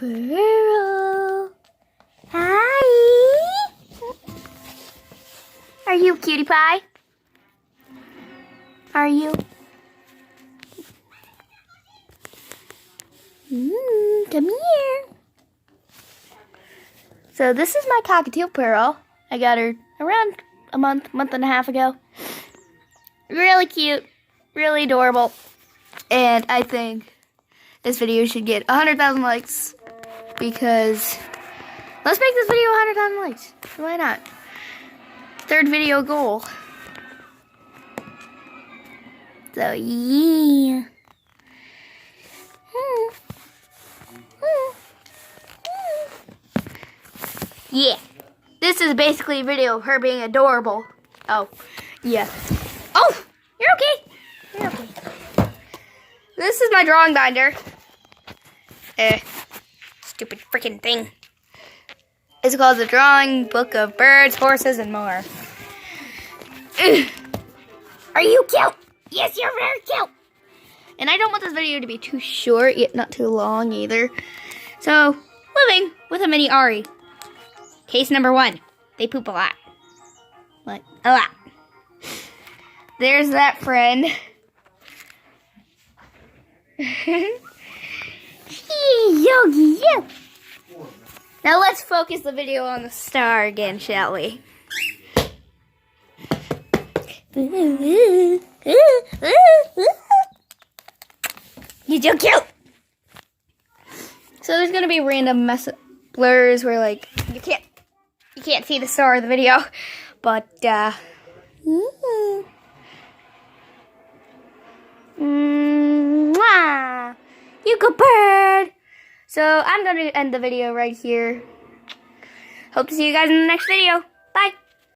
Pearl. Hi. Are you cutie pie? Are you? Come here. So this is my cockatiel Pearl. I got her around a month and a half ago. Really cute, really adorable. And I think this video should get 100,000 likes because let's make this video 100,000 likes. Why not? Third video goal. So yeah. Yeah. This is basically a video of her being adorable. Oh, yeah. Oh, you're okay. You're okay. This is my drawing binder. Stupid freaking thing. It's called The Drawing Book of Birds, Horses, and More. Are you cute? Yes, you're very cute. And I don't want this video to be too short, yet not too long either. So, living with a mini Ari. Case number 1. They poop a lot. Like, a lot. There's that friend. Yogi, you. Now let's focus the video on the star again, shall we? You're so cute. So there's gonna be random blurs where like you can't see the star of the video, but mwah, you good bird. So I'm gonna end the video right here. Hope to see you guys in the next video. Bye.